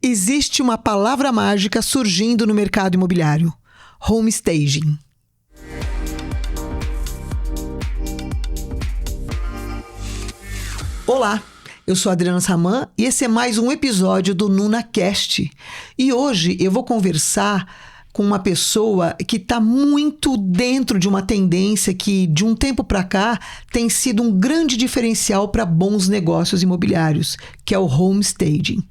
Existe uma palavra mágica surgindo no mercado imobiliário: home staging. Olá, eu sou a Adriana Saman e esse é mais um episódio do NunaCast. E hoje eu vou conversar com uma pessoa que está muito dentro de uma tendência que, de um tempo para cá, tem sido um grande diferencial para bons negócios imobiliários, que é o home staging.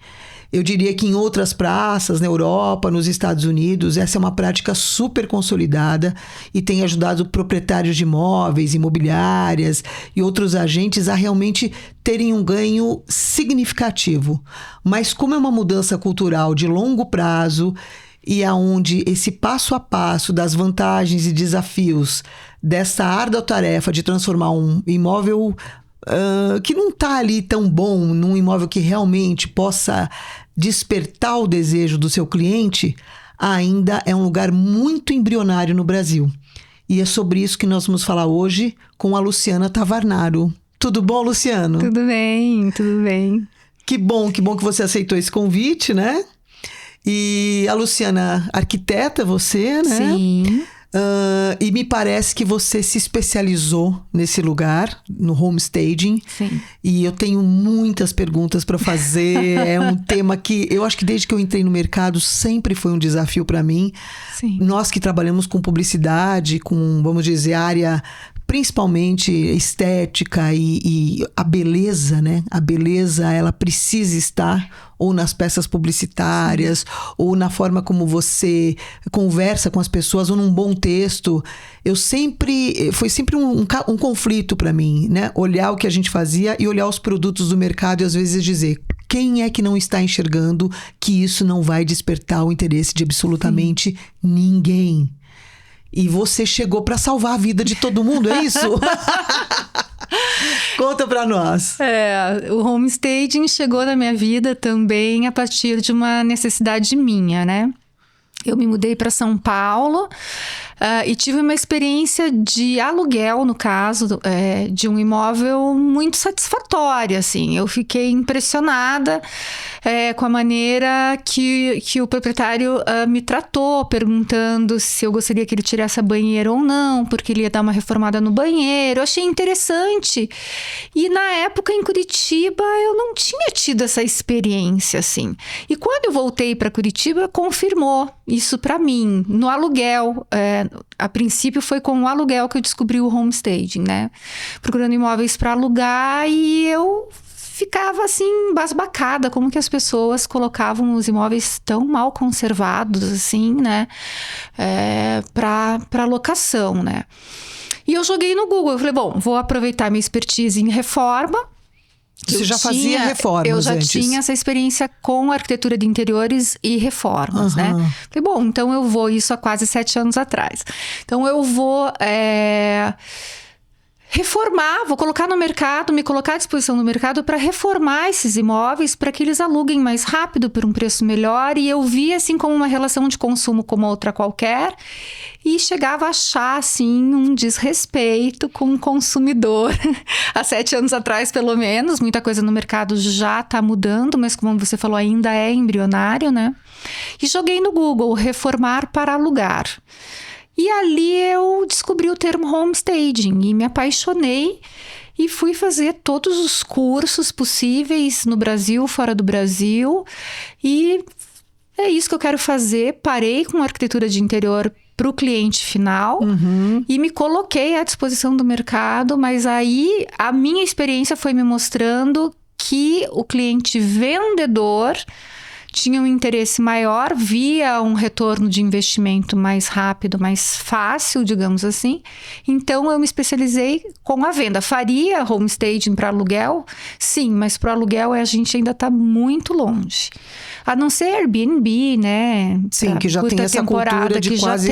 Eu diria que em outras praças, na Europa, nos Estados Unidos, essa é uma prática super consolidada e tem ajudado proprietários de imóveis, imobiliárias e outros agentes a realmente terem um ganho significativo. Mas como é uma mudança cultural de longo prazo e aonde esse passo a passo das vantagens e desafios dessa árdua tarefa de transformar um imóvel que não está ali tão bom num imóvel que realmente possa despertar o desejo do seu cliente, ainda é um lugar muito embrionário no Brasil. E é sobre isso que nós vamos falar hoje com a Luciana Tavarnaro. Tudo bom, Luciano? Tudo bem, tudo bem. Que bom que você aceitou esse convite, né? E a Luciana, arquiteta, você, né? Sim. E me parece que você se especializou nesse lugar, no home staging. Sim. E eu tenho muitas perguntas para fazer. É um tema que eu acho que desde que eu entrei no mercado sempre foi um desafio para mim. Sim. Nós que trabalhamos com publicidade, com, vamos dizer, área principalmente estética e a beleza, né? A beleza, ela precisa estar ou nas peças publicitárias, ou na forma como você conversa com as pessoas, ou num bom texto. Foi sempre um conflito para mim, né? Olhar o que a gente fazia e olhar os produtos do mercado e às vezes dizer: quem é que não está enxergando que isso não vai despertar o interesse de absolutamente ninguém? E você chegou para salvar a vida de todo mundo, é isso? Conta para nós. O home staging chegou na minha vida também a partir de uma necessidade minha, né? Eu me mudei para São Paulo e tive uma experiência de aluguel, no caso, de um imóvel muito satisfatória, assim. Eu fiquei impressionada com a maneira que o proprietário me tratou, perguntando se eu gostaria que ele tirasse a banheira ou não, porque ele ia dar uma reformada no banheiro. Eu achei interessante. E na época, em Curitiba, eu não tinha tido essa experiência, assim. E quando eu voltei para Curitiba, confirmou isso para mim, no aluguel. A princípio foi com o aluguel que eu descobri o home staging, né? Procurando imóveis para alugar e eu ficava assim, embasbacada, como que as pessoas colocavam os imóveis tão mal conservados, assim, né? Para locação, né? E eu joguei no Google, eu falei, bom, vou aproveitar minha expertise em reforma. Você já fazia reformas Eu já antes? tinha essa experiência com arquitetura de interiores e reformas, né? Falei, bom, então eu vou, isso há quase 7 anos atrás. Então eu vou reformar, vou colocar no mercado, me colocar à disposição no mercado para reformar esses imóveis para que eles aluguem mais rápido por um preço melhor. E eu vi assim como uma relação de consumo como outra qualquer e chegava a achar assim um desrespeito com o consumidor. Há 7 anos atrás, pelo menos, muita coisa no mercado já está mudando, mas como você falou, ainda é embrionário, né? E joguei no Google, reformar para alugar. E ali eu descobri o termo home staging e me apaixonei e fui fazer todos os cursos possíveis no Brasil, fora do Brasil. E é isso que eu quero fazer. Parei com arquitetura de interior para o cliente final e me coloquei à disposição do mercado, mas aí a minha experiência foi me mostrando que o cliente vendedor tinha um interesse maior, via um retorno de investimento mais rápido, mais fácil, digamos assim. Então, eu me especializei com a venda. Faria home staging para aluguel? Sim, mas para aluguel a gente ainda está muito longe. A não ser Airbnb, né? Sim, que já tem essa cultura de quase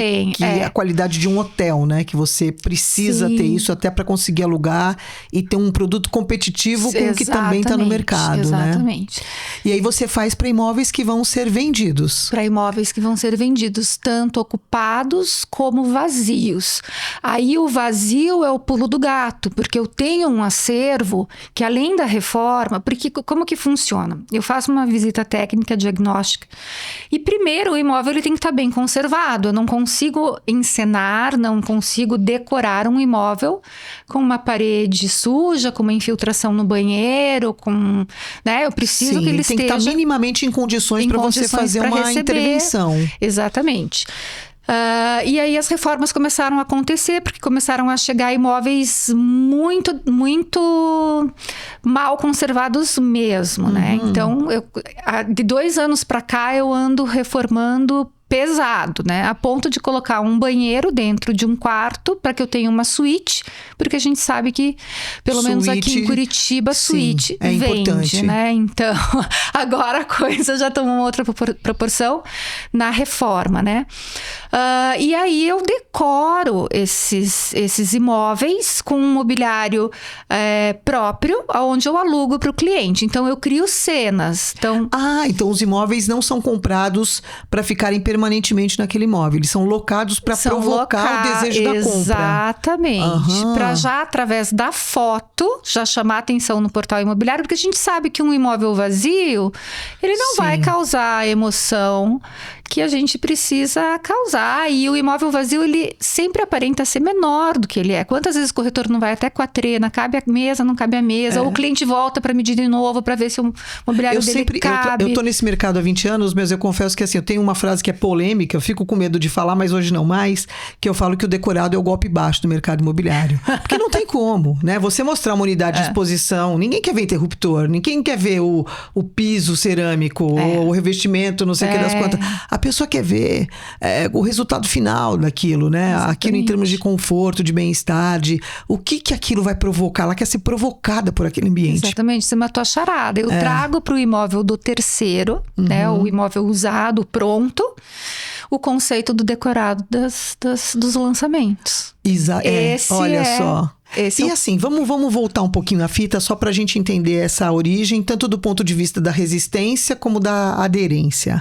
a qualidade de um hotel, né? Que você precisa ter isso até para conseguir alugar e ter um produto competitivo com o que também está no mercado, exatamente. né? E aí você faz para imóveis que vão ser vendidos. Para imóveis que vão ser vendidos, tanto ocupados como vazios. Aí o vazio é o pulo do gato, porque eu tenho um acervo que, além da reforma, porque como que funciona? Eu faço uma visita técnica diagnóstica e primeiro o imóvel ele tem que estar bem conservado. Eu não consigo encenar, não consigo decorar um imóvel com uma parede suja, com uma infiltração no banheiro, com, né? Eu preciso que ele tem que esteja estar minimamente em condições para você fazer uma intervenção. Exatamente. E aí as reformas começaram a acontecer, porque começaram a chegar imóveis muito, muito mal conservados mesmo, né? Então, de 2 anos para cá, eu ando reformando pesado, né? A ponto de colocar um banheiro dentro de um quarto para que eu tenha uma suíte, porque a gente sabe que, pelo menos aqui em Curitiba, suíte vende, importante, né? Então, agora a coisa já tomou uma outra proporção na reforma, né? E aí eu decoro esses imóveis com um mobiliário próprio, onde eu alugo para o cliente. Então, eu crio cenas. Então os imóveis não são comprados para ficarem permanentemente naquele imóvel. Eles são locados para provocar o desejo da compra. Exatamente. Para já, através da foto, já chamar atenção no portal imobiliário, porque a gente sabe que um imóvel vazio, ele não vai causar a emoção que a gente precisa causar. E o imóvel vazio, ele sempre aparenta ser menor do que ele é. Quantas vezes o corretor não vai até com a trena, cabe a mesa, não cabe a mesa, ou o cliente volta para medir de novo para ver se o mobiliário dele cabe. Eu tô nesse mercado há 20 anos, mas eu confesso que assim, eu tenho uma frase que é polêmica, eu fico com medo de falar, mas hoje não mais, que eu falo que o decorado é o golpe baixo do mercado imobiliário. Porque não tem como, né? Você mostrar uma unidade de exposição, ninguém quer ver interruptor, ninguém quer ver o piso cerâmico, ou o revestimento, não sei o que das quantas. A pessoa quer ver o resultado final daquilo, né? Exatamente. Aquilo em termos de conforto, de bem-estar, de o que aquilo vai provocar. Ela quer ser provocada por aquele ambiente. Exatamente, você matou a charada. Eu trago para o imóvel do terceiro, né? O imóvel usado, pronto, o conceito do decorado dos lançamentos. Olha só. E assim, vamos voltar um pouquinho a fita só para a gente entender essa origem, tanto do ponto de vista da resistência como da aderência.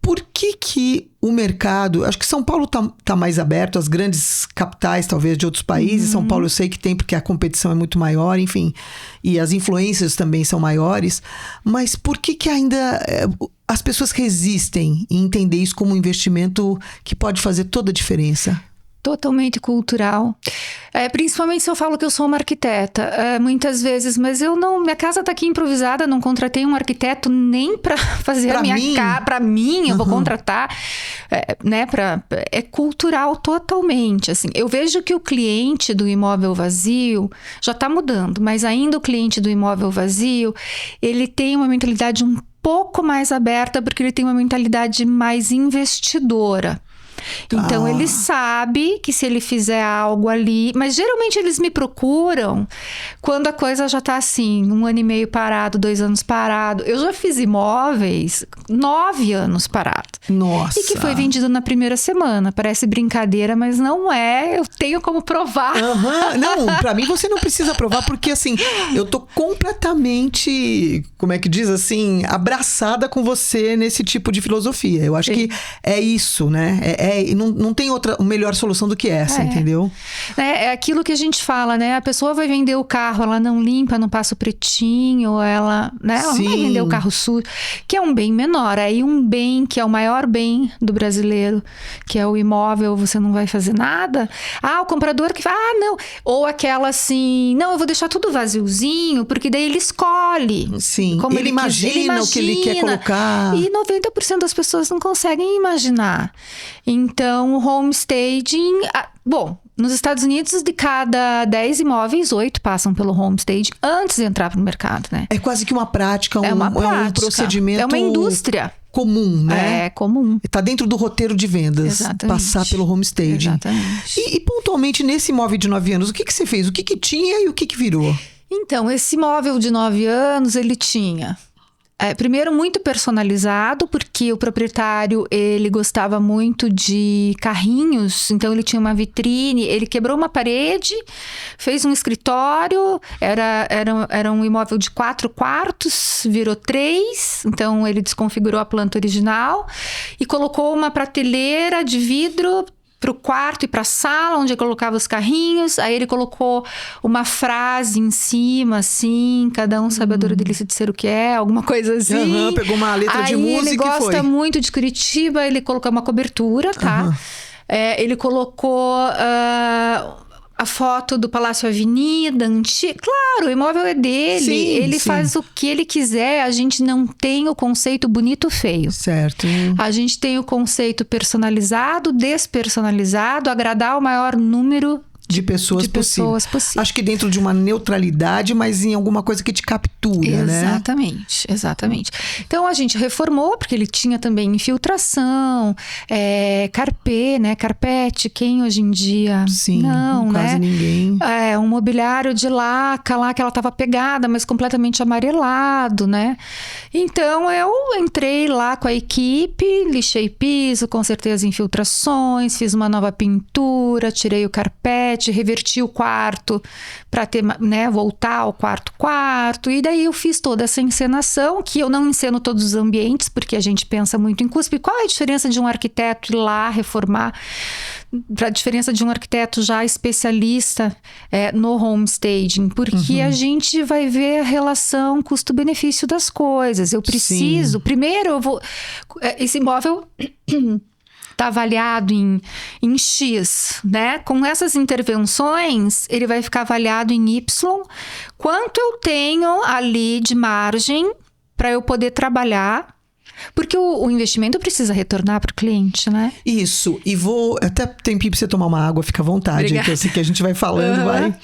Por que o mercado... Acho que São Paulo tá mais aberto, as grandes capitais, talvez, de outros países. São Paulo eu sei que tem, porque a competição é muito maior, enfim. E as influências também são maiores. Mas por que ainda... as pessoas resistem em entender isso como um investimento que pode fazer toda a diferença? Totalmente cultural. Principalmente se eu falo que eu sou uma arquiteta, muitas vezes, mas eu não... Minha casa tá aqui improvisada, não contratei um arquiteto nem para fazer a minha casa. Para mim, eu vou contratar, né? É cultural totalmente, assim. Eu vejo que o cliente do imóvel vazio já tá mudando, mas ainda o cliente do imóvel vazio, ele tem uma mentalidade um pouco mais aberta, porque ele tem uma mentalidade mais investidora. Então, ele sabe que se ele fizer algo ali... Mas, geralmente, eles me procuram quando a coisa já tá assim, 1 ano e meio parado, 2 anos parado. Eu já fiz imóveis 9 anos parado. Nossa! E que foi vendido na primeira semana. Parece brincadeira, mas não é. Eu tenho como provar. Não, pra mim você não precisa provar, porque assim, eu tô completamente, como é que diz assim, abraçada com você nesse tipo de filosofia. Eu acho que é isso, né? Não tem outra melhor solução do que essa, entendeu? É aquilo que a gente fala, né? A pessoa vai vender o carro, ela não limpa, não passa o pretinho, ela não vai vender o carro sujo, que é um bem menor. Aí um bem que é o maior bem do brasileiro, que é o imóvel, você não vai fazer nada. O comprador que vai, não. Ou aquela assim, não, eu vou deixar tudo vaziozinho, porque daí ele escolhe. Sim, como ele imagina o que ele quer colocar. E 90% das pessoas não conseguem imaginar. Então, o homestaging... Bom, nos Estados Unidos, de cada 10 imóveis, 8 passam pelo homestaging antes de entrar para o mercado, né? É quase que uma prática, um procedimento... É uma indústria. Comum, né? É comum. Está dentro do roteiro de vendas. Exatamente. Passar pelo homestaging. Exatamente. E pontualmente, nesse imóvel de 9 anos, o que você fez? O que tinha e o que virou? Então, esse imóvel de 9 anos, ele tinha... Primeiro, muito personalizado, porque o proprietário, ele gostava muito de carrinhos, então ele tinha uma vitrine, ele quebrou uma parede, fez um escritório, era um imóvel de 4 quartos, virou 3, então ele desconfigurou a planta original e colocou uma prateleira de vidro para o quarto e para a sala, onde ele colocava os carrinhos. Aí ele colocou uma frase em cima, assim, cada um sabe a dor e delícia de ser o que é, alguma coisa assim. Pegou uma letra de música ele e foi. gosta muito de Curitiba, ele colocou uma cobertura, tá? Ele colocou a foto do Palácio Avenida, claro, o imóvel é dele, Sim, ele sim. faz o que ele quiser, a gente não tem o conceito bonito feio. Certo. A gente tem o conceito personalizado, despersonalizado, agradar o maior número De pessoas possível. Acho que dentro de uma neutralidade, mas em alguma coisa que te captura, né? Exatamente. Então a gente reformou, porque ele tinha também infiltração, carpê, né? Carpete, quem hoje em dia... Sim, não, quase né? ninguém. Um mobiliário de laca lá, que ela estava pegada, mas completamente amarelado, né? Então eu entrei lá com a equipe, lixei piso, consertei as infiltrações, fiz uma nova pintura, tirei o carpete, reverti o quarto para ter, né, voltar ao quarto, e daí eu fiz toda essa encenação, que eu não enceno todos os ambientes, porque a gente pensa muito em custo. E qual é a diferença de um arquiteto ir lá reformar, para a diferença de um arquiteto já especialista no homestaging? Porque a gente vai ver a relação custo-benefício das coisas. Eu preciso, primeiro esse imóvel está avaliado em X, né? Com essas intervenções, ele vai ficar avaliado em Y. Quanto eu tenho ali de margem para eu poder trabalhar? Porque o investimento precisa retornar para o cliente, né? Isso. E vou... Até tempinho para você tomar uma água, fica à vontade. Obrigada. Que eu sei que a gente vai falando, vai.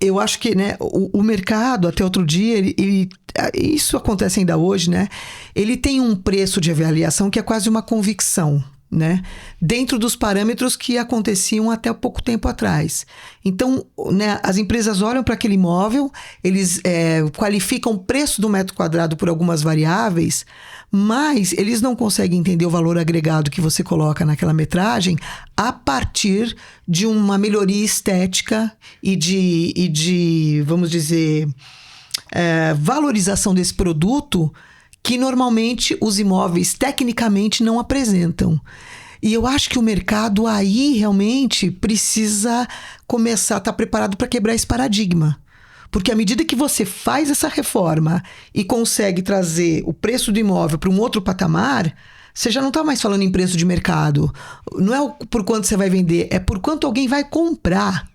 Eu acho que, né, o mercado, até outro dia, isso acontece ainda hoje, né? Ele tem um preço de avaliação que é quase uma convicção, né? Dentro dos parâmetros que aconteciam até pouco tempo atrás. Então, né, as empresas olham para aquele imóvel, eles qualificam o preço do metro quadrado por algumas variáveis, mas eles não conseguem entender o valor agregado que você coloca naquela metragem a partir de uma melhoria estética e de vamos dizer, valorização desse produto que normalmente os imóveis tecnicamente não apresentam. E eu acho que o mercado aí realmente precisa começar a estar preparado para quebrar esse paradigma. Porque à medida que você faz essa reforma e consegue trazer o preço do imóvel para um outro patamar, você já não está mais falando em preço de mercado. Não é por quanto você vai vender, é por quanto alguém vai comprar,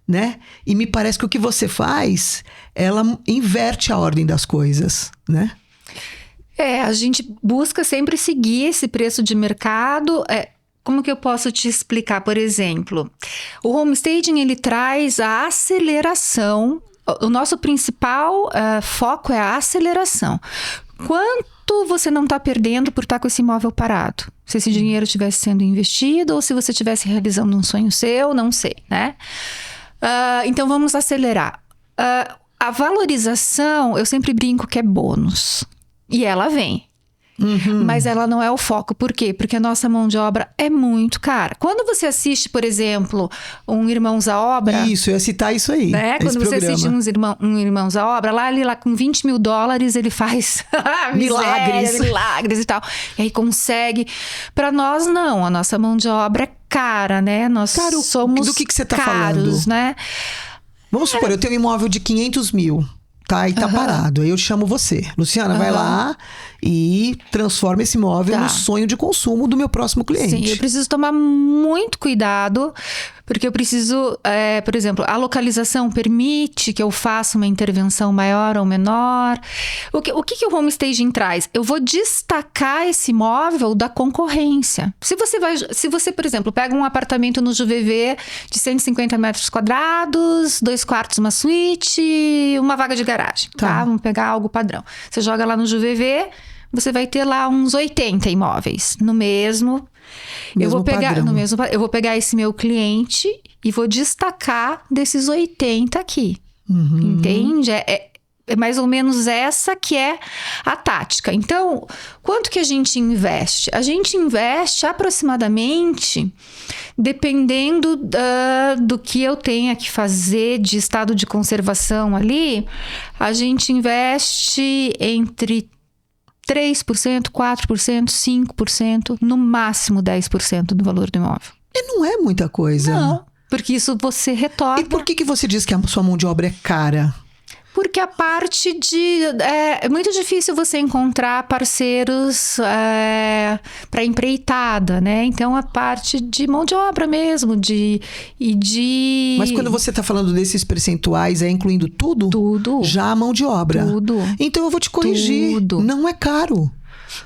né? E me parece que o que você faz, ela inverte a ordem das coisas, né? A gente busca sempre seguir esse preço de mercado. Como que eu posso te explicar? Por exemplo, o homestaging, ele traz a aceleração. O nosso principal foco é a aceleração. Quanto você não está perdendo por estar com esse imóvel parado? Se esse dinheiro estivesse sendo investido ou se você estivesse realizando um sonho seu, não sei, né? Então, vamos acelerar. A valorização, eu sempre brinco que é bônus. E ela vem. Mas ela não é o foco. Por quê? Porque a nossa mão de obra é muito cara. Quando você assiste, por exemplo, um Irmãos à Obra... Isso, eu ia citar isso aí. Né? Quando você assiste um Irmãos à Obra, lá com $20 mil, ele faz milagres e tal. E aí consegue. Para nós, não. A nossa mão de obra é cara, né? Nós somos do que você tá caros, falando? Né? Vamos supor, eu tenho um imóvel de 500 mil. Tá, e tá parado. Aí eu chamo você. Luciana, vai lá e transforma esse imóvel no sonho de consumo do meu próximo cliente. Sim, eu preciso tomar muito cuidado, porque eu preciso, por exemplo, a localização permite que eu faça uma intervenção maior ou menor. O que o homestaging traz? Eu vou destacar esse imóvel da concorrência. Se você, por exemplo, pega um apartamento no JuVV de 150 metros quadrados, 2 quartos, uma suíte, uma vaga de garagem, tá? Vamos pegar algo padrão. Você joga lá no JuVV, você vai ter lá uns 80 imóveis no mesmo eu vou pegar esse meu cliente e vou destacar desses 80 aqui. Entende? É mais ou menos essa que é a tática. Então, quanto que a gente investe? A gente investe aproximadamente, dependendo do que eu tenha que fazer de estado de conservação ali, a gente investe entre 3%, 4%, 5%, no máximo 10% do valor do imóvel. E não é muita coisa. Não, porque isso você retorna. E por que você diz que a sua mão de obra é cara? Porque a parte de... É muito difícil você encontrar parceiros para empreitada, né? Então, a parte de mão de obra mesmo, Mas quando você está falando desses percentuais, é incluindo tudo? Tudo. Já a mão de obra? Tudo. Então, eu vou te corrigir. Tudo. Não é caro.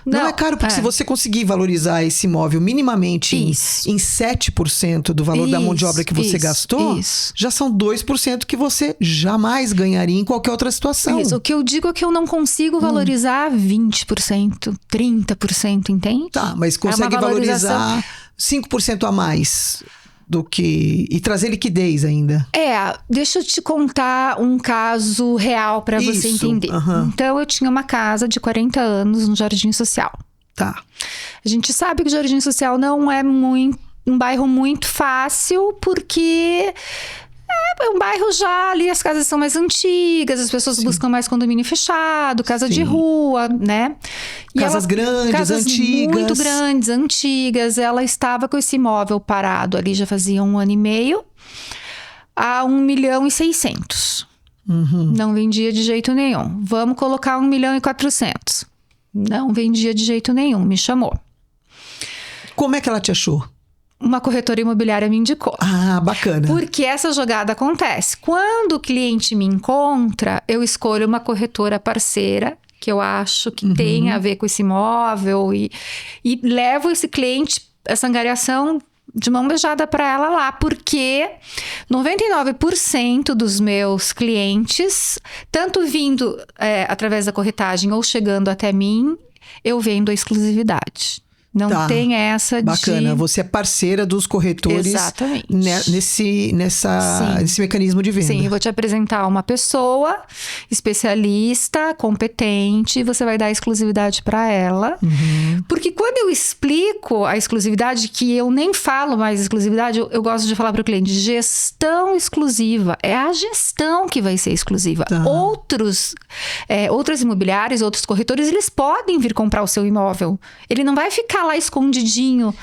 Não é caro, porque se você conseguir valorizar esse imóvel minimamente em 7% do valor da mão de obra que você gastou, já são 2% que você jamais ganharia em qualquer outra situação. Isso. O que eu digo é que eu não consigo valorizar 20%, 30%, entende? Tá, mas consegue valorizar 5% a mais do que... E trazer liquidez ainda. Deixa eu te contar um caso real para você entender. Então, eu tinha uma casa de 40 anos no Jardim Social. Tá. A gente sabe que o Jardim Social não é um bairro muito fácil, porque... É um bairro já ali, as casas são mais antigas, as pessoas buscam mais condomínio fechado, casa de rua, né? E casas grandes, antigas. Muito grandes, antigas. Ela estava com esse imóvel parado ali, já fazia 1 ano e meio, a 1.600.000. Não vendia de jeito nenhum. Vamos colocar 1.400.000. Não vendia de jeito nenhum, me chamou. Como é que ela te achou? Uma corretora imobiliária me indicou. Ah, bacana. Porque essa jogada acontece. Quando o cliente me encontra, eu escolho uma corretora parceira, que eu acho que tem a ver com esse imóvel, e levo esse cliente, essa angariação de mão beijada para ela lá, porque 99% dos meus clientes, tanto vindo através da corretagem ou chegando até mim, eu vendo a exclusividade. Não tem essa Bacana, você é parceira dos corretores. Exatamente. Nesse mecanismo de venda. Sim, eu vou te apresentar uma pessoa especialista, competente, e você vai dar exclusividade para ela. Porque quando eu explico a exclusividade, que eu nem falo mais exclusividade, eu gosto de falar para o cliente, gestão exclusiva. É a gestão que vai ser exclusiva. Outras imobiliárias, outros corretores, eles podem vir comprar o seu imóvel. Ele não vai ficar lá escondidinho.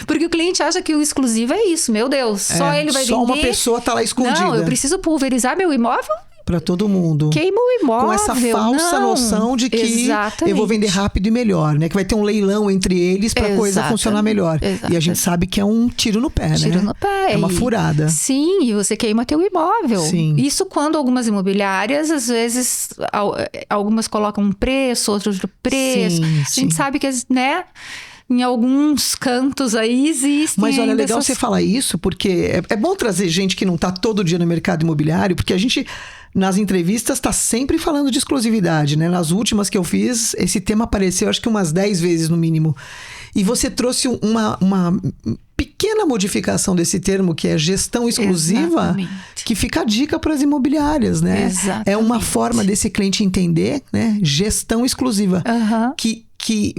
Porque o cliente acha que o exclusivo é isso. Meu Deus, só ele vai vender. Só uma pessoa tá lá escondida. Não, eu preciso pulverizar meu imóvel. Para todo mundo. Queima o imóvel. Com essa falsa noção de que eu vou vender rápido e melhor, né? Que vai ter um leilão entre eles para a coisa funcionar melhor. E a gente sabe que é um tiro no pé, né? Tiro no pé. É uma furada. Sim, e você queima teu imóvel. Sim. Isso quando algumas imobiliárias, às vezes, algumas colocam um preço, outras outro preço. A gente sabe que, né? Em alguns cantos aí existem. Mas olha, legal você falar isso, porque é bom trazer gente que não está todo dia no mercado imobiliário, porque a gente, nas entrevistas, está sempre falando de exclusividade, né? Nas últimas que eu fiz, esse tema apareceu acho que umas 10 vezes no mínimo. E você trouxe uma pequena modificação desse termo, que é gestão exclusiva, que fica a dica para as imobiliárias, né? Exatamente. É uma forma desse cliente entender, né? Gestão exclusiva. Que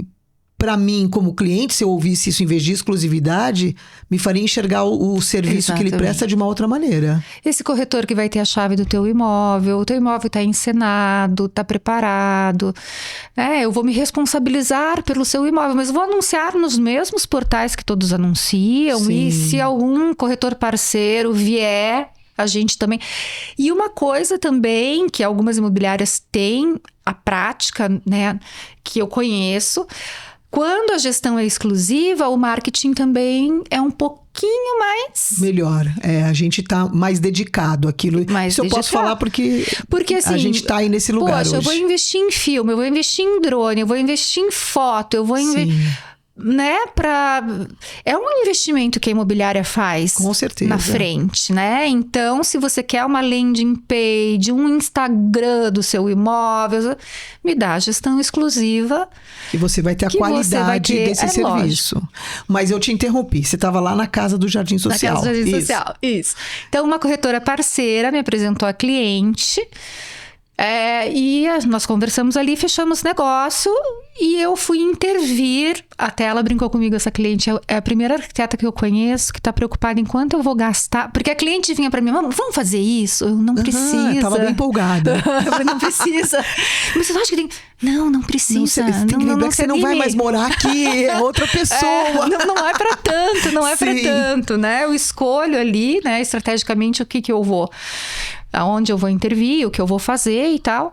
para mim, como cliente, se eu ouvisse isso em vez de exclusividade, me faria enxergar o serviço que ele presta de uma outra maneira. Esse corretor que vai ter a chave do teu imóvel, o teu imóvel está encenado, está preparado. Eu vou me responsabilizar pelo seu imóvel, mas vou anunciar nos mesmos portais que todos anunciam. E se algum corretor parceiro vier, a gente também... E uma coisa também que algumas imobiliárias têm, a prática, né, que eu conheço... Quando a gestão é exclusiva, o marketing também é um pouquinho mais... Melhor. A gente está mais dedicado àquilo. Isso eu posso falar porque assim, a gente está aí nesse lugar hoje. Eu vou investir em filme, eu vou investir em drone, eu vou investir em foto, eu vou investir... Né, é um investimento que a imobiliária faz. Com certeza. Na frente, né? Então, se você quer uma landing page, um Instagram do seu imóvel, me dá a gestão exclusiva. Que você vai ter a qualidade desse serviço. Lógico. Mas eu te interrompi. Você estava lá na casa do Jardim Social. Na casa do Jardim Social, isso. Então, uma corretora parceira me apresentou a cliente. E nós conversamos ali, fechamos negócio e eu fui intervir. Até ela brincou comigo, essa cliente é a primeira arquiteta que eu conheço que está preocupada em quanto eu vou gastar. Porque a cliente vinha para mim, vamos fazer isso? Eu não precisa. Tava bem empolgada. Eu falei, não precisa. Mas você acha que tem... Não precisa. Você tem que lembrar que você não vai mais morar aqui, é outra pessoa. Não é para tanto, não é para tanto, né? Eu escolho ali, né, estrategicamente o que eu vou... aonde eu vou intervir, o que eu vou fazer e tal.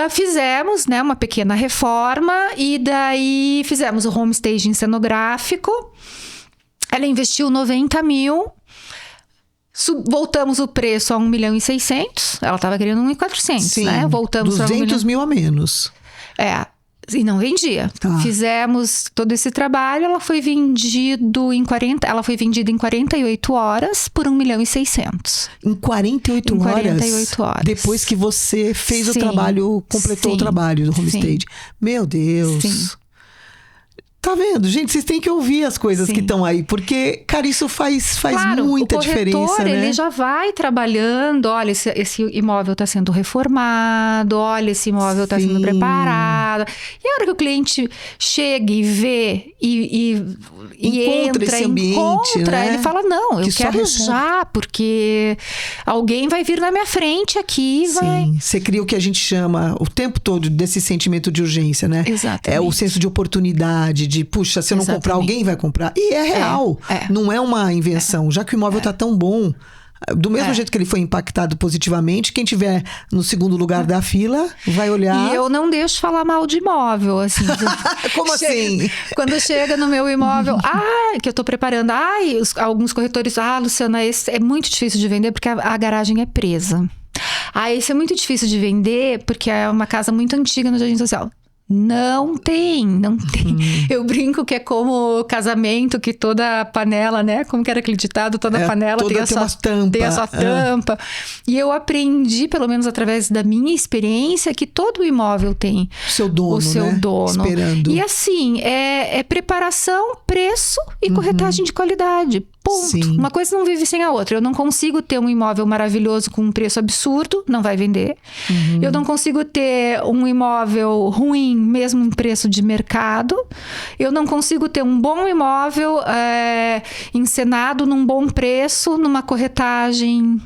Fizemos, né, uma pequena reforma e daí fizemos o home staging cenográfico. Ela investiu 90 mil. Voltamos o preço a 1.600.000. Ela estava querendo 1.400.000, né? Voltamos 200 mil a menos. E não vendia. Fizemos todo esse trabalho, ela foi vendida em 48 horas por 1.600.000. Em 48 horas? 48 horas. Depois que você fez o trabalho, completou o trabalho do homestage. Meu Deus. Sim. Tá vendo? Gente, vocês têm que ouvir as coisas que estão aí, porque, cara, isso faz muita diferença, né? O corretor, ele já vai trabalhando, olha, esse imóvel está sendo reformado, olha, esse imóvel está sendo preparado. E a hora que o cliente chega e vê e encontra esse ambiente, né? Ele fala, não, eu quero já, porque alguém vai vir na minha frente aqui. Você cria o que a gente chama o tempo todo desse sentimento de urgência, né? Exatamente. É o senso de oportunidade, de puxa, se eu não comprar, alguém vai comprar. E é real, não é uma invenção. Já que o imóvel tá tão bom, do mesmo jeito que ele foi impactado positivamente, quem tiver no segundo lugar da fila vai olhar. E eu não deixo falar mal de imóvel, assim. Como assim? Quando chega no meu imóvel, que eu tô preparando, alguns corretores, Luciana, esse é muito difícil de vender porque a garagem é presa. Esse é muito difícil de vender porque é uma casa muito antiga no Jardim Social. Não tem. Eu brinco que é como casamento, que toda panela, né? Como que era aquele ditado? Toda panela tem a sua tampa. E eu aprendi, pelo menos através da minha experiência, que todo imóvel tem o seu dono, esperando. E assim, é preparação, preço e corretagem de qualidade. Ponto. Sim. Uma coisa não vive sem a outra. Eu não consigo ter um imóvel maravilhoso com um preço absurdo, não vai vender. Eu não consigo ter um imóvel ruim, mesmo em preço de mercado. Eu não consigo ter um bom imóvel encenado num bom preço, numa corretagem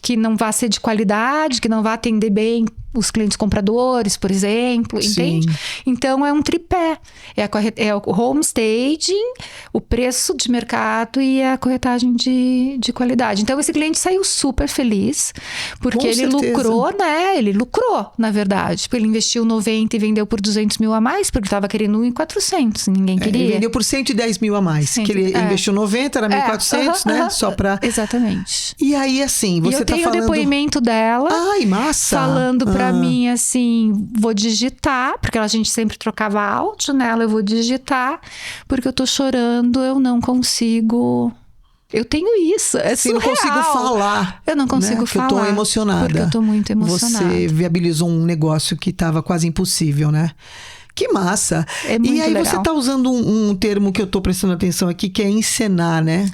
que não vá ser de qualidade, que não vá atender bem os clientes compradores, por exemplo, entende? Então, é um tripé. É o home staging, o preço de mercado e a corretagem de qualidade. Então, esse cliente saiu super feliz, porque ele lucrou, né? Ele lucrou, na verdade. Porque ele investiu 90 e vendeu por 200 mil a mais, porque ele estava querendo 1.400, ninguém queria. Ele vendeu por 110 mil a mais, que ele investiu 90, era 1.400, né? Só pra... Exatamente. E aí, assim, você tá falando... Eu tenho o depoimento dela. Ai, massa! Falando pra mim, assim, vou digitar, porque a gente sempre trocava áudio nela, eu vou digitar, porque eu tô chorando, eu não consigo... Eu tenho isso, é surreal. Eu não consigo falar. Eu não consigo falar. Porque eu tô emocionada. Porque eu tô muito emocionada. Você viabilizou um negócio que tava quase impossível, né? Que massa! É muito legal. E aí você tá usando um termo que eu tô prestando atenção aqui, que é encenar, né?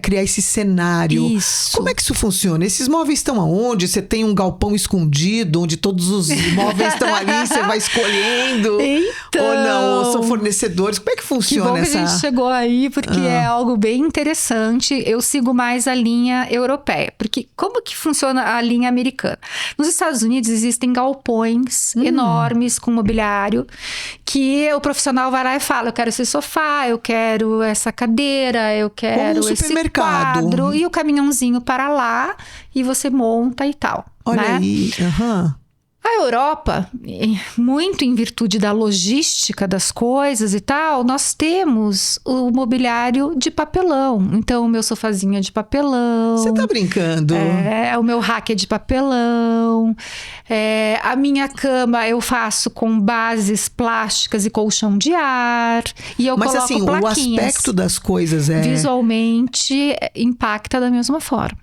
Criar esse cenário. Isso. Como é que isso funciona? Esses móveis estão aonde? Você tem um galpão escondido, onde todos os móveis estão ali, você vai escolhendo? Então, ou não? Ou são fornecedores? Como é que funciona que bom que a gente chegou aí, porque é algo bem interessante. Eu sigo mais a linha europeia. Porque como que funciona a linha americana? Nos Estados Unidos existem galpões enormes com mobiliário, que o profissional vai lá e fala, eu quero esse sofá, eu quero essa cadeira, eu quero esse quadro, e o caminhãozinho para lá, e você monta e tal. Olha aí, A Europa, muito em virtude da logística das coisas e tal, nós temos o mobiliário de papelão. Então, o meu sofazinho é de papelão. Você tá brincando? O meu rack é de papelão. A minha cama eu faço com bases plásticas e colchão de ar. E eu coloco assim, plaquinhas. O aspecto das coisas visualmente impacta da mesma forma.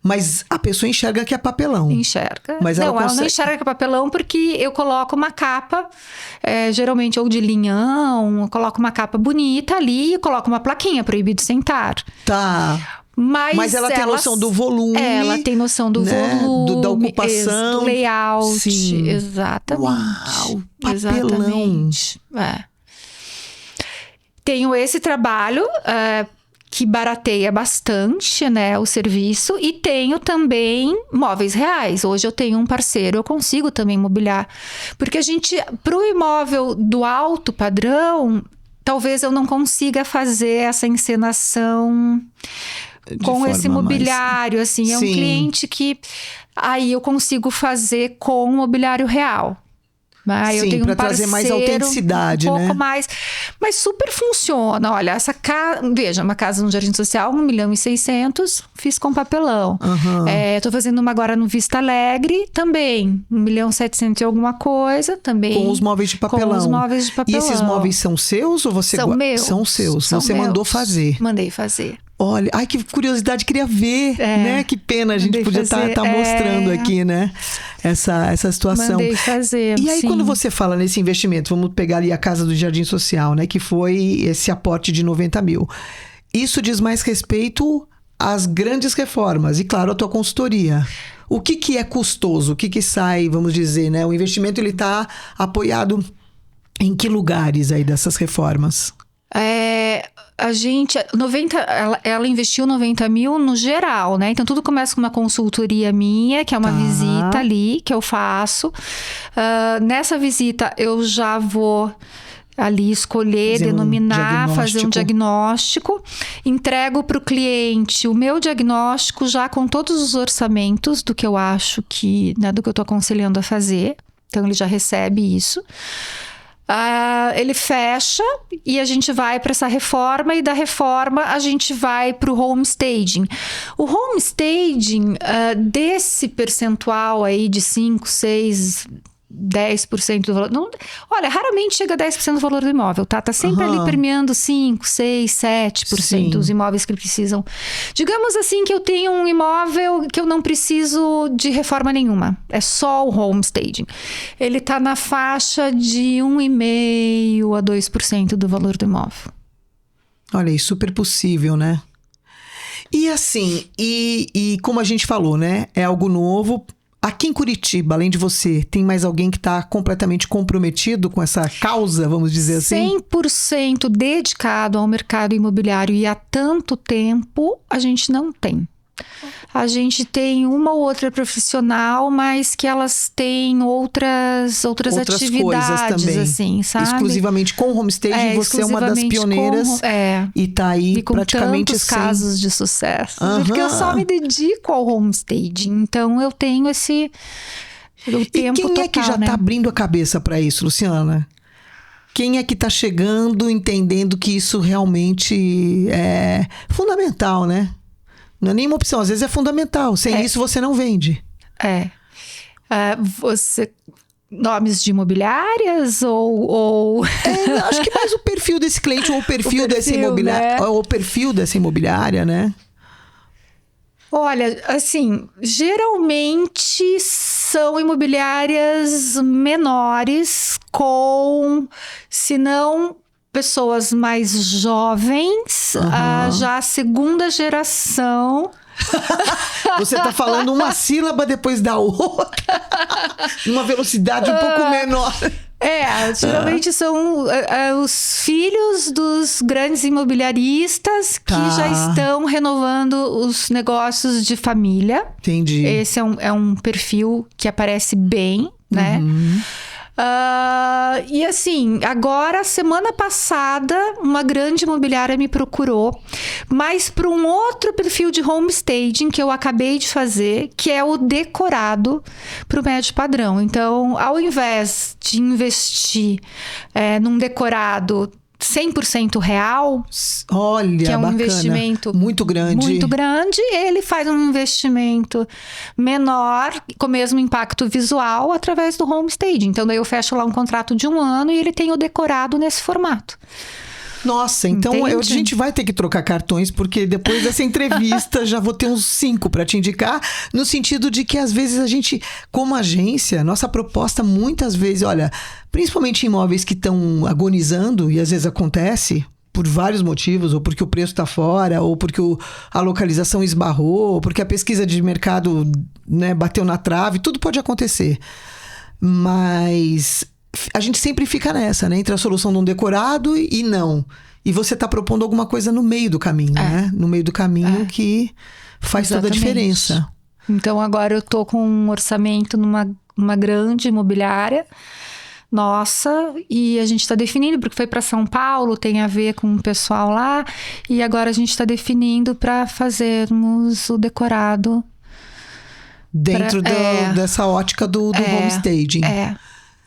Mas a pessoa enxerga que é papelão. Enxerga. Mas ela não enxerga que é papelão porque eu coloco uma capa, geralmente ou de linhão, eu coloco uma capa bonita ali e coloco uma plaquinha, proibido sentar. Tá. Mas ela tem noção do volume. Ela tem noção do volume. Da ocupação. Do layout. Sim. Exatamente. Uau, papelão. Exatamente. Tenho esse trabalho... que barateia bastante, né, o serviço, e tenho também móveis reais. Hoje eu tenho um parceiro, eu consigo também mobiliar. Porque pro imóvel do alto padrão, talvez eu não consiga fazer essa encenação com esse mobiliário, assim. É um cliente que aí eu consigo fazer com o mobiliário real. Eu tenho para trazer mais autenticidade, um pouco mais. Mas super funciona. Olha, essa casa... Veja, uma casa no Jardim Social, 1.600.000, fiz com papelão. Tô fazendo uma agora no Vista Alegre, também. 1.700.000 e alguma coisa, também. Com os móveis de papelão. Com os móveis de papelão. E esses móveis são seus ou você... São meus. São seus. Você mandou fazer. Mandei fazer. Olha, ai, que curiosidade, queria ver, né? Que pena, a gente podia estar mostrando aqui, né? Essa situação. Mandei fazer, E aí, quando você fala nesse investimento, vamos pegar ali a Casa do Jardim Social, né? Que foi esse aporte de 90 mil. Isso diz mais respeito às grandes reformas e, claro, a tua consultoria. O que é custoso? O que sai, vamos dizer, né? O investimento, ele está apoiado em que lugares aí dessas reformas? A gente, ela investiu 90 mil no geral, né? Então, tudo começa com uma consultoria minha, que é uma visita ali, que eu faço. Nessa visita, eu já vou ali escolher, denominar, fazer um diagnóstico. Entrego para o cliente o meu diagnóstico já com todos os orçamentos do que eu acho que, né, do que eu estou aconselhando a fazer. Então, ele já recebe isso. Ele fecha e a gente vai para essa reforma, e da reforma a gente vai para o homestaging. O homestaging, desse percentual aí de 5, 6, 10% do valor... olha, raramente chega a 10% do valor do imóvel, tá? Tá sempre ali permeando 5, 6, 7% dos imóveis que precisam. Digamos assim que eu tenho um imóvel que eu não preciso de reforma nenhuma. É só o homestaging. Ele tá na faixa de 1,5% a 2% do valor do imóvel. Olha aí, super possível, né? E assim, e como a gente falou, né? É algo novo. Aqui em Curitiba, além de você, tem mais alguém que está completamente comprometido com essa causa, vamos dizer assim? 100% dedicado ao mercado imobiliário e há tanto tempo, a gente não tem. A gente tem uma ou outra profissional, mas que elas têm outras atividades, também. Assim, sabe? Exclusivamente com homestaging, você é uma das pioneiras e tá aí e com praticamente tantos casos de sucesso. Porque eu só me dedico ao homestaging, então eu tenho esse tempo total. E quem é que já tá abrindo a cabeça para isso, Luciana? Quem é que tá chegando, entendendo que isso realmente é fundamental, né? Não é nenhuma opção, às vezes é fundamental. Sem isso você não vende. Nomes de imobiliárias ou... acho que mais o perfil desse cliente ou o perfil dessa imobiliária, né? Ou o perfil dessa imobiliária, né? Olha, assim, geralmente são imobiliárias menores com, se não... pessoas mais jovens, já a segunda geração. Você tá falando uma sílaba depois da outra, numa velocidade um pouco menor. Geralmente são os filhos dos grandes imobiliaristas que já estão renovando os negócios de família. Entendi. Esse é um perfil que aparece bem, né? E assim, agora, semana passada, uma grande imobiliária me procurou, mas para um outro perfil de homestaging que eu acabei de fazer, que é o decorado para o médio padrão. Então, ao invés de investir num decorado 100% real, olha, que é um bacana. Investimento muito grande, ele faz um investimento menor, com o mesmo impacto visual, através do homestaging. Então, daí eu fecho lá um contrato de 1 ano e ele tem o decorado nesse formato. Nossa, então a gente vai ter que trocar cartões, porque depois dessa entrevista já vou ter uns 5 para te indicar, no sentido de que às vezes a gente, como agência, nossa proposta muitas vezes, olha, principalmente em imóveis que estão agonizando, e às vezes acontece, por vários motivos, ou porque o preço está fora, ou porque a localização esbarrou, ou porque a pesquisa de mercado, né, bateu na trave, tudo pode acontecer. Mas a gente sempre fica nessa, né? Entre a solução de um decorado e não. E você está propondo alguma coisa no meio do caminho, né? No meio do caminho que faz toda a diferença. Então agora eu tô com um orçamento numa grande imobiliária. Nossa, e a gente está definindo, porque foi para São Paulo, tem a ver com o pessoal lá, e agora a gente está definindo para fazermos o decorado. Dentro dessa ótica do homestaging.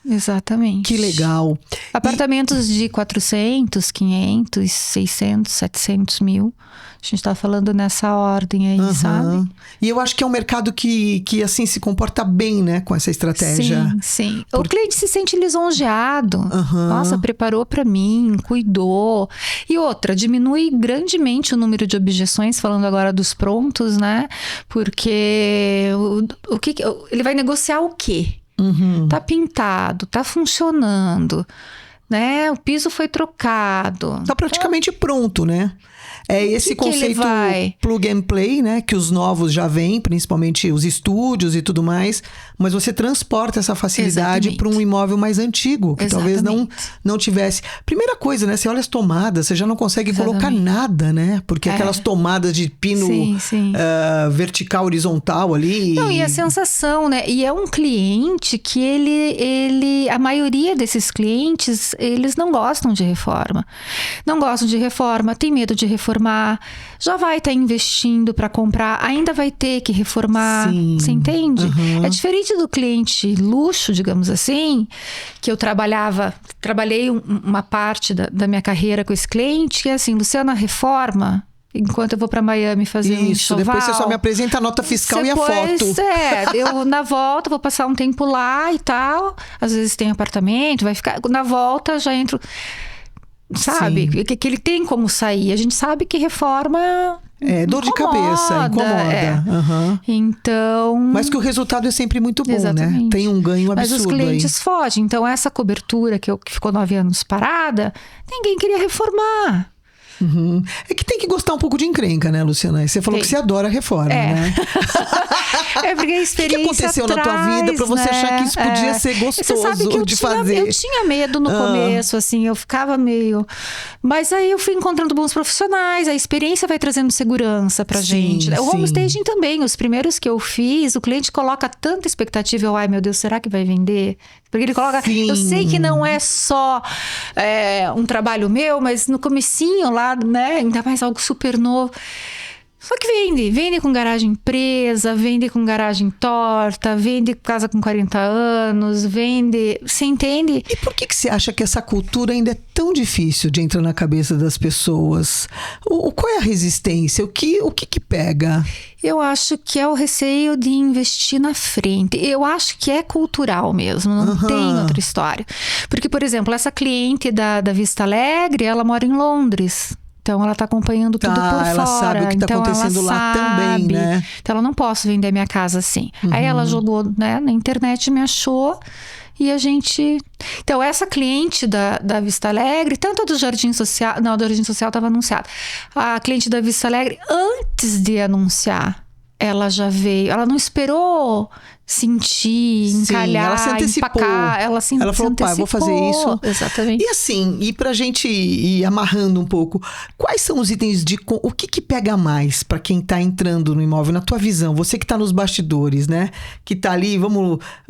Exatamente. Que legal. Apartamentos de 400, 500, 600, 700 mil. A gente tá falando nessa ordem aí, sabe? E eu acho que é um mercado que assim, se comporta bem, né? Com essa estratégia. Sim. O cliente se sente lisonjeado. Nossa, preparou para mim, cuidou. E outra, diminui grandemente o número de objeções, falando agora dos prontos, né? Porque ele vai negociar o quê? Tá pintado, tá funcionando, né? O piso foi trocado. Tá praticamente pronto, né? É esse conceito plug and play, né? Que os novos já vêm, principalmente os estúdios e tudo mais. Mas você transporta essa facilidade para um imóvel mais antigo, que talvez não tivesse. Primeira coisa, né? Você olha as tomadas, você já não consegue colocar nada, né? Porque aquelas tomadas de pino vertical, horizontal ali. Não, e a sensação, né? E é um cliente que a maioria desses clientes, eles não gostam de reforma. Não gostam de reforma, tem medo de reformar, já vai estar investindo para comprar, ainda vai ter que reformar, você entende? É diferente do cliente luxo, digamos assim, que eu trabalhei uma parte da minha carreira com esse cliente, que é assim, Luciana, reforma, enquanto eu vou para Miami fazer um enxoval. Depois você só me apresenta a nota fiscal e a foto. Eu na volta vou passar um tempo lá e tal, às vezes tem apartamento, vai ficar, na volta já entro... Sabe? Que ele tem como sair. A gente sabe que reforma... dor de cabeça, incomoda. Então... Mas que o resultado é sempre muito bom, né? Tem um ganho absurdo. Mas os clientes fogem. Então, essa cobertura que ficou 9 anos parada, ninguém queria reformar. É que tem que gostar um pouco de encrenca, né, Luciana? Você falou que você adora a reforma, né? Porque a experiência O que aconteceu na tua vida pra você achar que isso podia ser gostoso de fazer? Eu tinha medo no começo, assim, eu ficava meio... Mas aí eu fui encontrando bons profissionais, a experiência vai trazendo segurança pra gente. O homestaging também, os primeiros que eu fiz, o cliente coloca tanta expectativa, ai meu Deus, será que vai vender? Porque ele coloca... Eu sei que não é só um trabalho meu, mas no comecinho lá, né? Ainda mais algo super novo. Só que vende com garagem presa, vende com garagem torta, vende casa com 40 anos, vende... Você entende? E por que você acha que essa cultura ainda é tão difícil de entrar na cabeça das pessoas? Qual é a resistência? O que pega? Eu acho que é o receio de investir na frente. Eu acho que é cultural mesmo, não tem outra história. Porque, por exemplo, essa cliente da Vista Alegre, ela mora em Londres. Então, ela está acompanhando tudo por fora. Ela sabe o que está acontecendo lá também, né? Então, ela não posso vender minha casa assim. Aí ela jogou, né, na internet, me achou e a gente... Então, essa cliente da Vista Alegre, tanto a do Jardim Social... Não, a do Jardim Social estava anunciada. A cliente da Vista Alegre, antes de anunciar, ela já veio. Ela não esperou sentir, encalhar, ela se antecipou. Empacar. Ela falou, pai, vou fazer isso. Exatamente. E assim, e pra gente ir amarrando um pouco, quais são os itens o que pega mais pra quem tá entrando no imóvel, na tua visão? Você que tá nos bastidores, né? Que tá ali,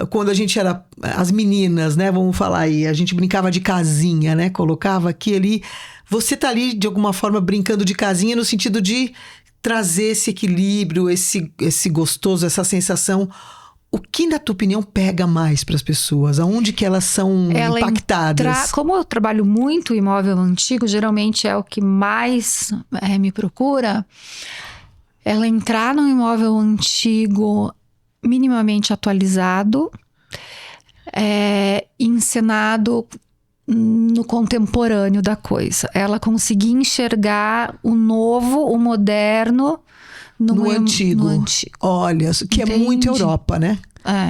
quando a gente era as meninas, né? Vamos falar aí, a gente brincava de casinha, né? Colocava aqui ali. Você tá ali, de alguma forma, brincando de casinha no sentido de trazer esse equilíbrio, esse gostoso, essa sensação. O que, na tua opinião, pega mais para as pessoas? Aonde que elas são impactadas? Como eu trabalho muito imóvel antigo, geralmente é o que mais me procura. Ela entrar num imóvel antigo minimamente atualizado, encenado no contemporâneo da coisa. Ela conseguir enxergar o novo, o moderno no antigo. Olha, que Entende? É muito Europa, né?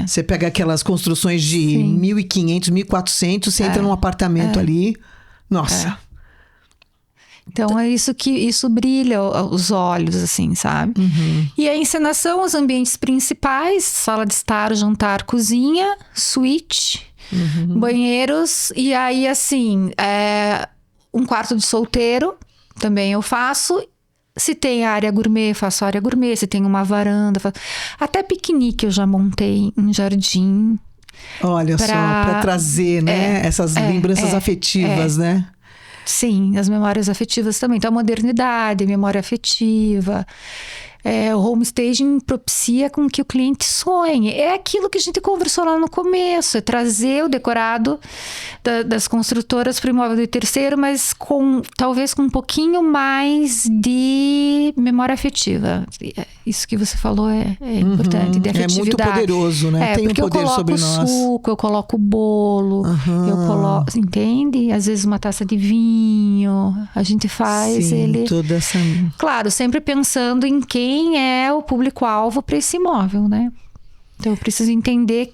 Você pega aquelas construções de 1500, 1400, você entra num apartamento ali. Nossa. Então é isso brilha os olhos, assim, sabe? E a encenação, os ambientes principais, sala de estar, jantar, cozinha, suíte, banheiros, e aí assim, um quarto de solteiro, também eu faço. Se tem área gourmet, faço área gourmet. Se tem uma varanda, até piquenique eu já montei em jardim. Olha só, para trazer, né, essas lembranças afetivas, né? Sim, as memórias afetivas também. Então, a modernidade, a memória afetiva. O homestaging propicia com que o cliente sonhe. É aquilo que a gente conversou lá no começo. É trazer o decorado das construtoras para o imóvel do terceiro, mas talvez com um pouquinho mais de memória afetiva. Isso que você falou é importante, de afetividade. É muito poderoso, né? Tem um poder sobre nós. Eu coloco suco, eu coloco bolo, eu coloco, entende? Às vezes uma taça de vinho, a gente faz toda essa... Claro, sempre pensando em quem é o público-alvo para esse imóvel, né? Então eu preciso entender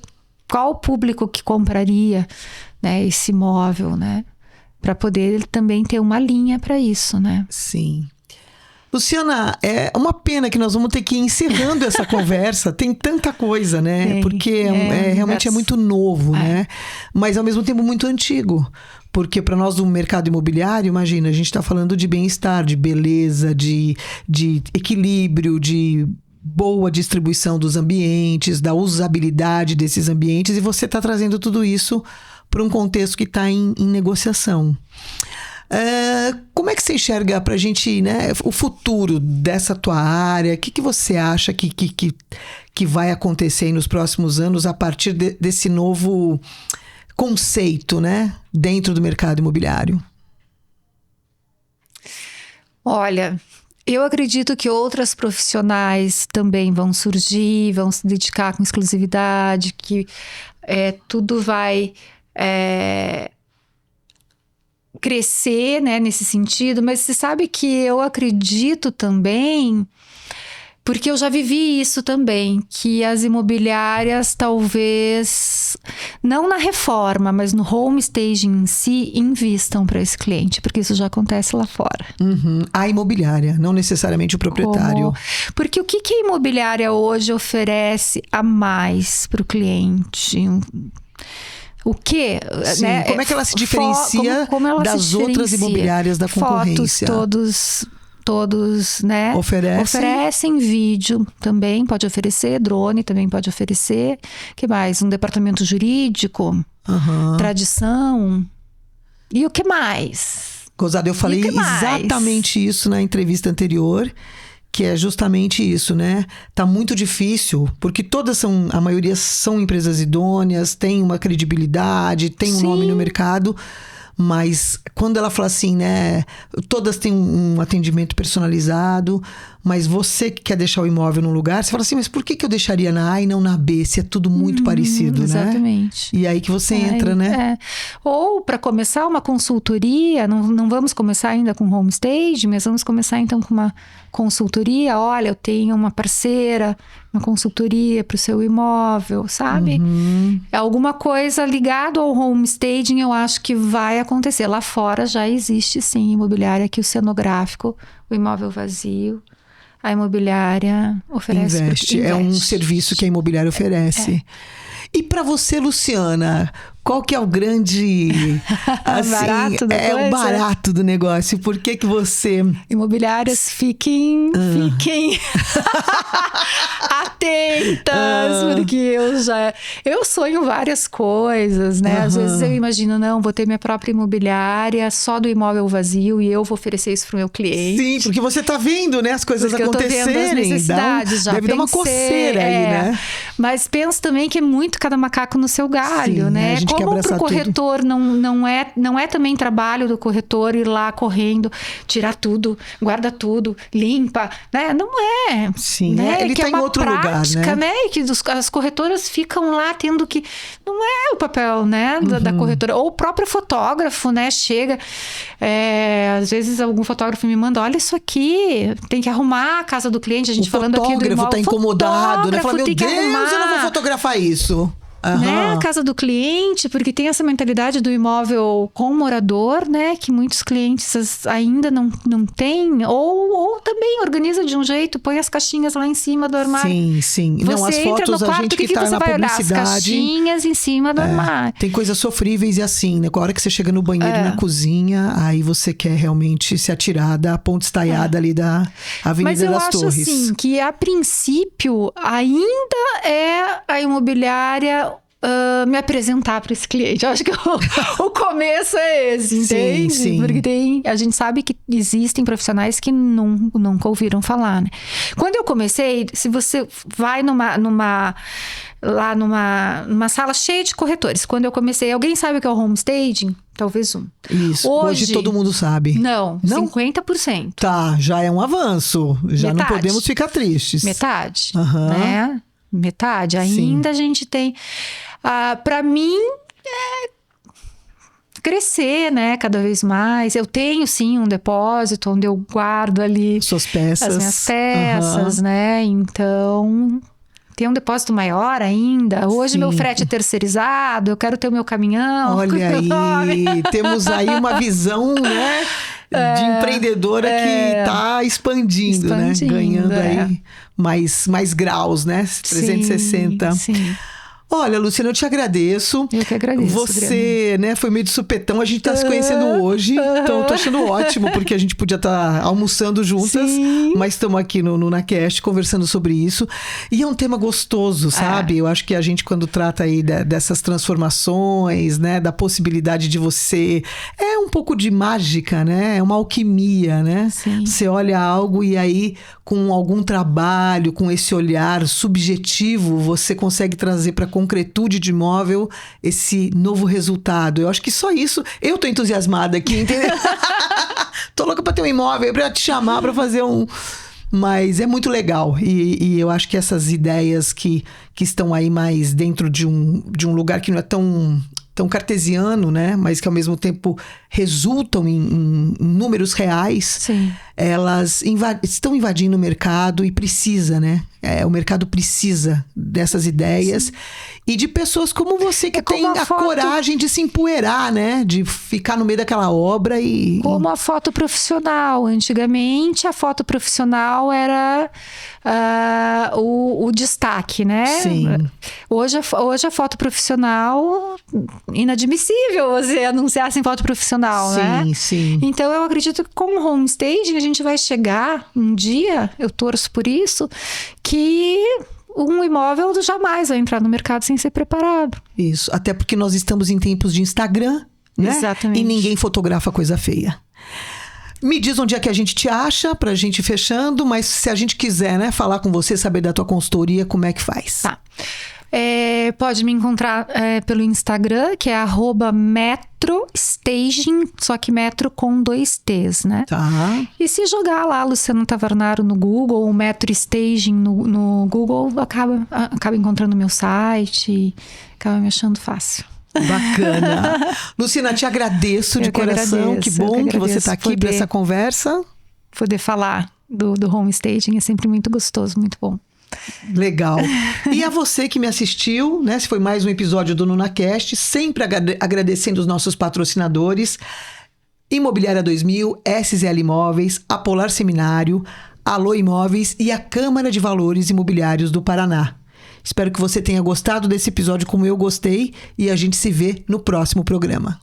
qual o público que compraria, né, esse imóvel, né? Para poder também ter uma linha para isso, né? Sim. Luciana, é uma pena que nós vamos ter que ir encerrando essa conversa. Tem tanta coisa, né? Porque realmente é muito novo, né? Mas ao mesmo tempo muito antigo. Porque para nós do mercado imobiliário, imagina, a gente está falando de bem-estar, de beleza, de equilíbrio, de boa distribuição dos ambientes, da usabilidade desses ambientes. E você está trazendo tudo isso para um contexto que está em negociação. Como é que você enxerga para a gente, né, o futuro dessa tua área? O que você acha que vai acontecer aí nos próximos anos a partir desse novo conceito, né, dentro do mercado imobiliário? Olha, eu acredito que outras profissionais também vão surgir, vão se dedicar com exclusividade, que tudo vai crescer, né, nesse sentido. Mas você sabe que eu acredito também, porque eu já vivi isso também, que as imobiliárias talvez, não na reforma, mas no homestaging em si, invistam para esse cliente, porque isso já acontece lá fora. A imobiliária, não necessariamente o proprietário. Porque o que a imobiliária hoje oferece a mais para o cliente? O quê? Sim, né? Como é que ela se diferencia como ela das se diferencia? outras imobiliárias da concorrência? Fotos, todos, né? Oferecem vídeo também, pode oferecer, drone também pode oferecer. Que mais? Um departamento jurídico, tradição. E o que mais? Gozado, eu falei exatamente isso na entrevista anterior, que é justamente isso, né? Tá muito difícil, porque a maioria são empresas idôneas, tem uma credibilidade, tem um nome no mercado. Mas quando ela fala assim, né? Todas têm um atendimento personalizado, mas você que quer deixar o imóvel num lugar, você fala assim, mas por que eu deixaria na A e não na B, se é tudo muito parecido, exatamente. né? E aí que você entra, né? Ou para começar uma consultoria, não vamos começar ainda com homestaging, mas vamos começar então com uma consultoria. Olha, eu tenho uma parceira, uma consultoria para o seu imóvel, sabe? É alguma coisa ligado ao homestaging, eu acho que vai acontecer. Lá fora já existe sim imobiliária que o cenográfico, o imóvel vazio, a imobiliária oferece. Investe. É um serviço que a imobiliária oferece. E para você, Luciana, qual que é o grande barato da coisa? O barato do negócio? Por que você... Imobiliárias, fiquem atentas, porque eu sonho várias coisas, né? Às vezes eu imagino, não, vou ter minha própria imobiliária só do imóvel vazio e eu vou oferecer isso pro meu cliente. Sim, porque você tá vendo, né, as coisas acontecerem. Eu tô vendo as necessidades, já deve dar uma coceira aí, né? Mas penso também que é muito cada macaco no seu galho, sim, né? A gente Como pro corretor não é também trabalho do corretor ir lá correndo, tirar tudo, guarda tudo, limpa, né? Não é. Sim, né? Ele que tá em outro prática, lugar, né? E que as corretoras ficam lá tendo que... Não é o papel, né, da corretora. Ou o próprio fotógrafo, né, chega... às vezes algum fotógrafo me manda, olha isso aqui, tem que arrumar a casa do cliente, a gente falando aqui do imóvel. O fotógrafo tá incomodado, né? Fala, meu Deus, eu eu não vou fotografar isso. né? A casa do cliente, porque tem essa mentalidade do imóvel com morador, né? Que muitos clientes ainda não têm. Ou também organiza de um jeito, põe as caixinhas lá em cima do armário. Sim, sim. Você não, as entra fotos, no quarto, a gente o que que tá você na vai olhar? publicidade... As caixinhas em cima do armário. Tem coisas sofríveis e assim, né? Com a hora que você chega no banheiro e na cozinha, aí você quer realmente se atirar da ponte estaiada ali da Avenida das Torres. Mas eu acho assim, que a princípio ainda é a imobiliária me apresentar para esse cliente. Eu acho que o começo é esse, entende? Sim, sim. Porque a gente sabe que existem profissionais que nunca ouviram falar, né? Quando eu comecei, se você vai numa sala cheia de corretores. Quando eu comecei, alguém sabe o que é o home staging? Talvez um. Isso, hoje todo mundo sabe. Não? 50%. Tá, já é um avanço. Já Metade. não podemos ficar tristes. Metade, Aham. né? Metade. Ainda a gente tem... para mim, crescer, né? Cada vez mais. Eu tenho, sim, um depósito onde eu guardo ali... Suas peças. As minhas peças, né? Então... Tem um depósito maior ainda. Hoje meu frete é terceirizado, eu quero ter o meu caminhão. Olha aí, temos aí uma visão, né, de empreendedora que está expandindo, né? Ganhando aí mais graus, né? 360. Sim. Olha, Luciana, eu te agradeço. Eu que agradeço, Você, né, foi meio de supetão. A gente tá se conhecendo hoje, então eu tô achando ótimo, porque a gente podia estar almoçando juntas, mas estamos aqui no NunaCast conversando sobre isso. E é um tema gostoso, sabe? Eu acho que a gente, quando trata aí dessas transformações, né, da possibilidade de você... É um pouco de mágica, né? É uma alquimia, né? Sim. Você olha algo e aí, com algum trabalho, com esse olhar subjetivo, você consegue trazer para concretude de imóvel esse novo resultado. Eu acho que só isso... Eu tô entusiasmada aqui, entendeu? Tô louca pra ter um imóvel, pra te chamar pra fazer um... Mas é muito legal. E eu acho que essas ideias que estão aí mais dentro de um lugar que não é tão cartesiano, né? Mas que ao mesmo tempo resultam em números reais. Sim. Elas estão invadindo o mercado e precisa, né? O mercado precisa dessas ideias. Sim. E de pessoas como você que tem a coragem de se empoeirar, né? De ficar no meio daquela obra e... Como a foto profissional. Antigamente, a foto profissional era o destaque, né? Sim. Hoje a foto profissional... Inadmissível você anunciar sem foto profissional, né? Sim, sim. Então, eu acredito que com o home staging a gente vai chegar um dia, eu torço por isso, que um imóvel jamais vai entrar no mercado sem ser preparado. Isso, até porque nós estamos em tempos de Instagram, né? Exatamente. E ninguém fotografa coisa feia. Me diz onde é que a gente te acha pra gente ir fechando, mas se a gente quiser, né, falar com você, saber da tua consultoria, como é que faz? Tá. Pode me encontrar pelo Instagram, que é @metrostaging, só que metro com 2 T's, né? Tá. E se jogar lá Luciano Tavernaro no Google, ou Metro Staging no Google, acaba encontrando meu site e acaba me achando fácil. Bacana. Luciana, te agradeço de coração. Que bom que você está aqui para essa conversa. Poder falar do home staging é sempre muito gostoso, muito bom. Legal. E a você que me assistiu, né? Se foi mais um episódio do NunaCast, sempre agradecendo os nossos patrocinadores: Imobiliária 2000, SZL Imóveis, a Polar Seminário, Alô Imóveis e a Câmara de Valores Imobiliários do Paraná. Espero que você tenha gostado desse episódio como eu gostei e a gente se vê no próximo programa.